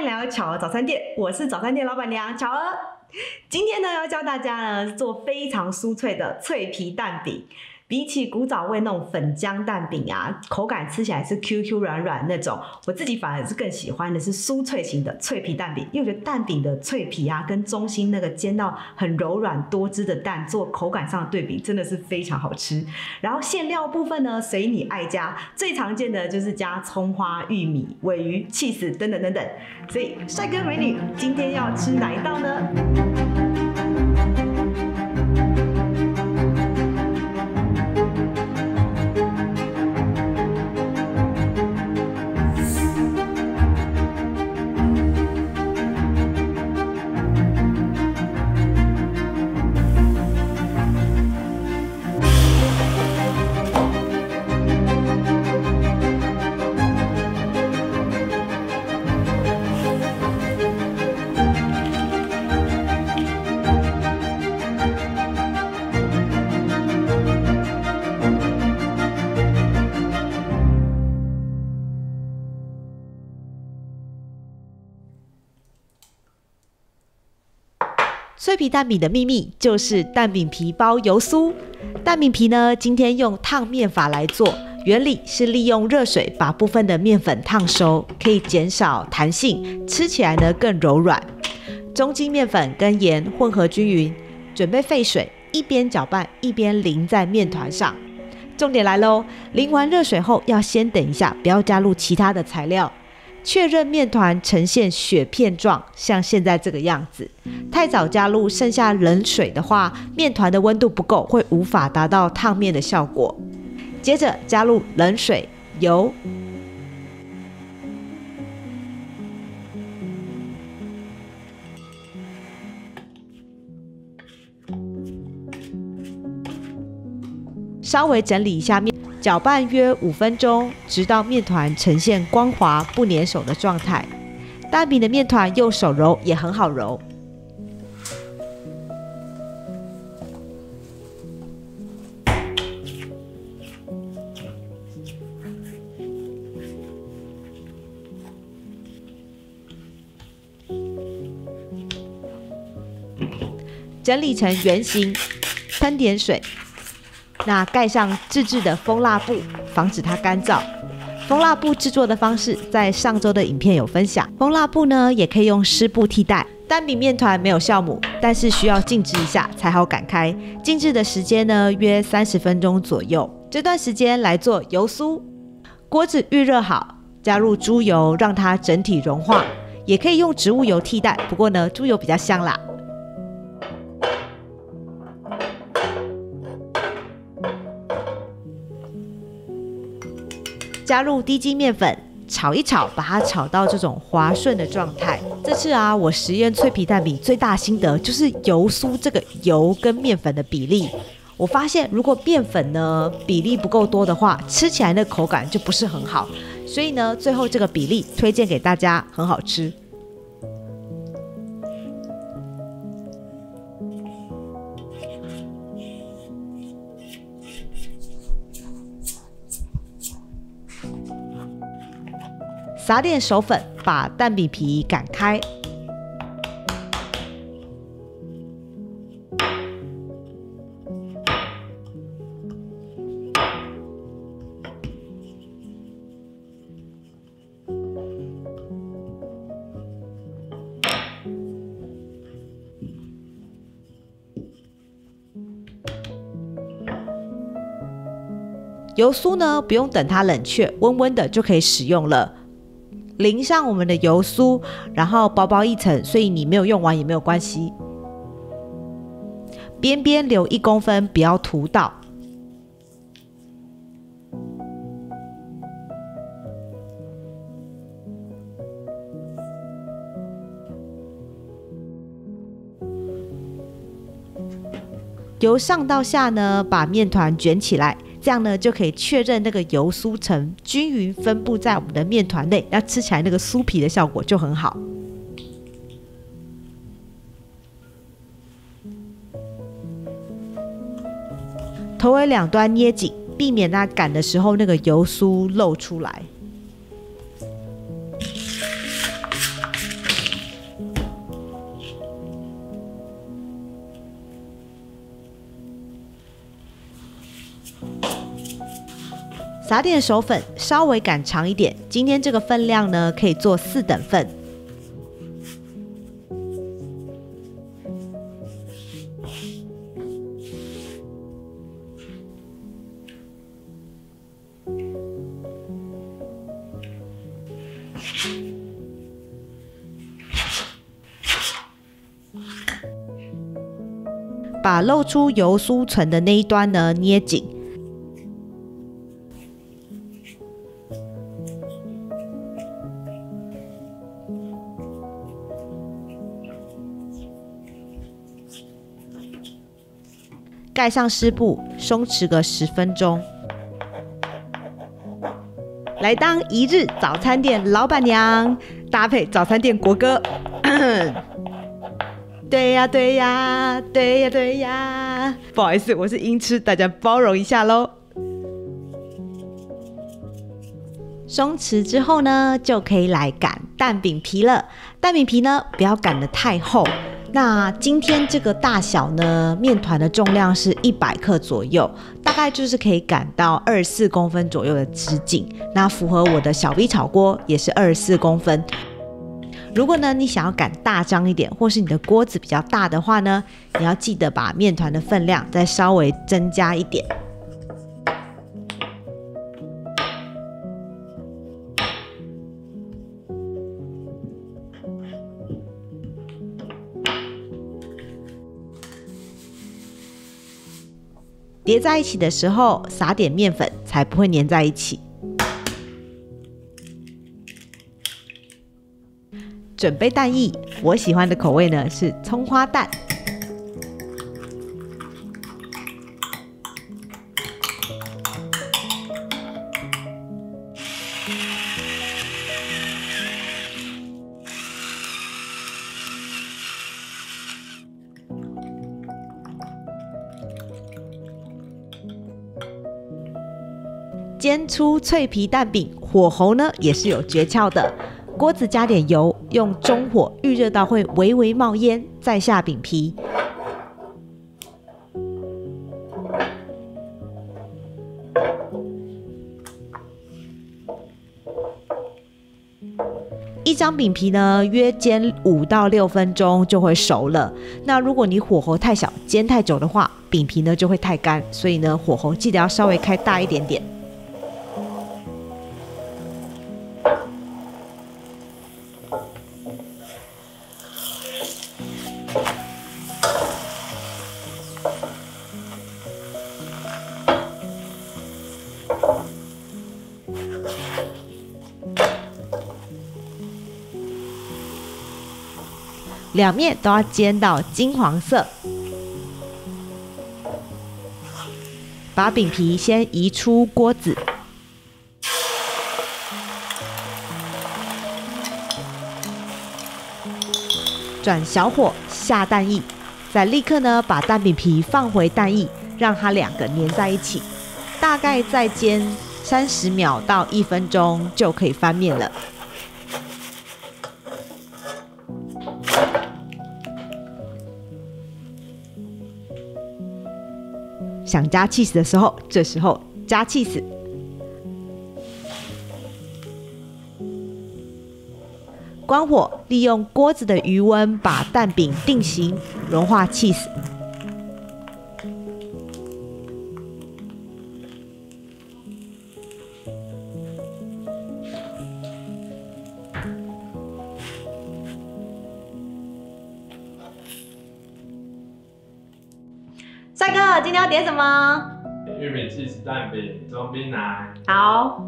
迎来到巧儿早餐店，我是早餐店老板娘巧儿。今天呢，要教大家呢做非常酥脆的脆皮蛋饼。比起古早味那种粉浆蛋饼啊，口感吃起来是 QQ 软软那种，我自己反而是更喜欢的是酥脆型的脆皮蛋饼，因为我觉得蛋饼的脆皮啊，跟中心那个煎到很柔软多汁的蛋做口感上的对比，真的是非常好吃。然后馅料部分呢，随你爱加，最常见的就是加葱花、玉米、鲔鱼、起司等等等等。所以帅哥美女，今天要吃哪一道呢？脆皮蛋饼的秘密就是蛋饼皮包油酥。蛋饼皮呢，今天用烫面法来做，原理是利用热水把部分的面粉烫熟，可以减少弹性，吃起来呢更柔软。中筋面粉跟盐混合均匀，准备沸水，一边搅拌一边淋在面团上。重点来咯，淋完热水后要先等一下，不要加入其他的材料。确认面团呈现雪片状，像现在这个样子。太早加入剩下冷水的话，面团的温度不够，会无法达到烫面的效果。接着加入冷水、油、稍微整理一下面，搅拌约5分钟，直到面团呈现光滑不粘手的状态。蛋饼的面团用手揉也很好揉。整理成圆形，喷点水。那盖上自制的蜂蜡布，防止它干燥。蜂蜡布制作的方式在上周的影片有分享。蜂蜡布呢，也可以用湿布替代。蛋饼面团没有酵母，但是需要静置一下才好擀开。静置的时间呢，约30分钟左右。这段时间来做油酥。锅子预热好，加入猪油，让它整体融化。也可以用植物油替代，不过呢，猪油比较香啦。加入低筋面粉，炒一炒，把它炒到这种滑顺的状态。这次啊，我实验脆皮蛋饼最大心得就是油酥这个油跟面粉的比例。我发现如果面粉呢比例不够多的话，吃起来那口感就不是很好。所以呢，最后这个比例推荐给大家，很好吃。撒点手粉，把蛋饼皮擀开。油酥呢，不用等它冷却，温温的就可以使用了。淋上我们的油酥，然后薄薄一层，所以你没有用完也没有关系。边边留1公分，不要涂到。由上到下呢，把面团卷起来。这样呢，就可以确认那个油酥层均匀分布在我们的面团内，那吃起来那个酥皮的效果就很好。头尾两端捏紧，避免它擀的时候那个油酥漏出来。撒点手粉，稍微擀长一点。今天这个分量呢，可以做4等份。把露出油酥层的那一端呢捏紧，盖上湿布，松弛个10分钟。来当一日早餐店老板娘，搭配早餐店国歌。对呀，对呀，对呀，对呀。不好意思，我是音痴，大家包容一下咯。松弛之后呢，就可以来擀蛋饼皮了。蛋饼皮呢，不要擀得太厚。那今天这个大小呢，面团的重量是100克左右，大概就是可以擀到24公分左右的直径。那符合我的小 V 炒锅也是24公分。如果呢你想要擀大张一点，或是你的锅子比较大的话呢，你要记得把面团的分量再稍微增加一点。叠在一起的时候，撒点面粉，才不会粘在一起。准备蛋液，我喜欢的口味呢是葱花蛋。煎出脆皮蛋饼，火候呢也是有诀窍的。锅子加点油，用中火预热到会微微冒烟，再下饼皮。一张饼皮呢，约煎5到6分钟就会熟了。那如果你火候太小，煎太久的话，饼皮呢就会太干，所以呢，火候记得要稍微开大一点点。两面都要煎到金黄色。把饼皮先移出锅子，转小火下蛋液，再立刻呢把蛋饼皮放回蛋液，让它2个粘在一起，大概再煎30秒到1分钟就可以翻面了。想加起司的时候，这时候加起司。关火，利用锅子的余温把蛋饼定型，融化起司。帅哥，今天要点什么？玉米起司蛋饼，中冰奶。好。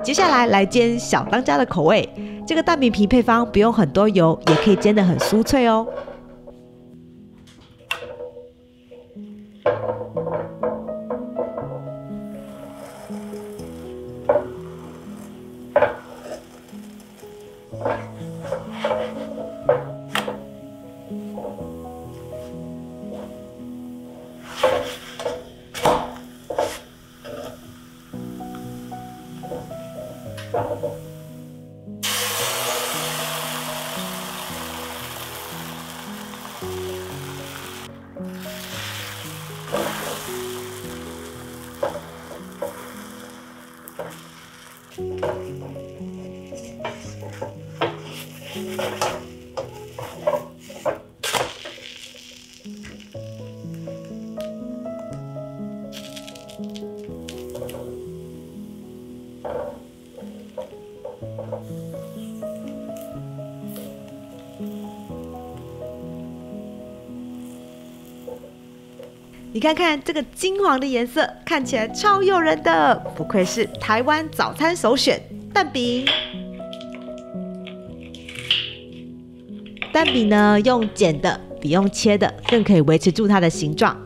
接下来来煎小当家的口味。这个蛋饼皮配方不用很多油，也可以煎得很酥脆哦。你看看这个金黄的颜色，看起来超诱人的，不愧是台湾早餐首选蛋饼。蛋饼呢，用剪的比用切的更可以维持住它的形状。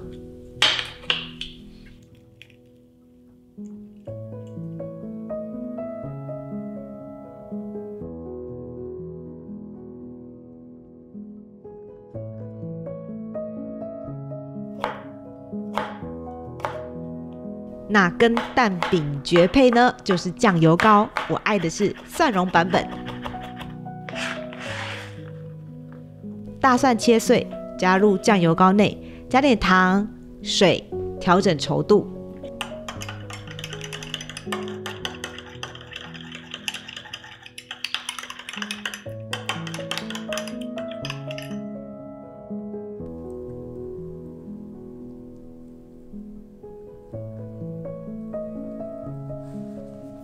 那跟蛋饼绝配呢，就是酱油膏。我爱的是蒜蓉版本。大蒜切碎，加入酱油膏内，加点糖、水，调整稠度。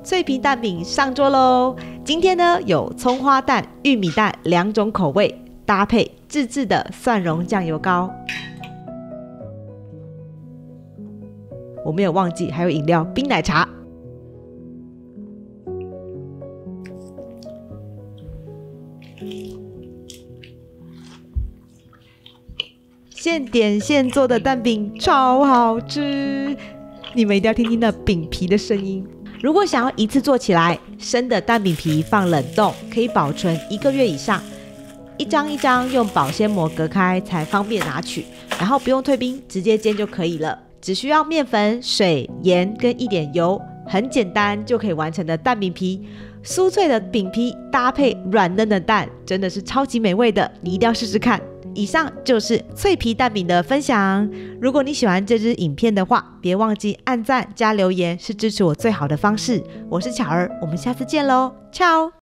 脆皮蛋饼上桌喽！今天呢有葱花蛋、玉米蛋2种口味，搭配自制的蒜蓉酱油膏。我没有忘记还有饮料冰奶茶。现点现做的蛋饼超好吃，你们一定要听听那饼皮的声音。如果想要一次做起来，生的蛋饼皮放冷冻可以保存1个月以上，一张一张用保鲜膜隔开才方便拿取，然后不用退冰，直接煎就可以了。只需要面粉、水、盐跟一点油，很简单就可以完成的蛋饼皮。酥脆的饼皮搭配软嫩的蛋，真的是超级美味的，你一定要试试看。以上就是脆皮蛋饼的分享。如果你喜欢这支影片的话，别忘记按赞加留言，是支持我最好的方式。我是巧儿，我们下次见喽，Ciao。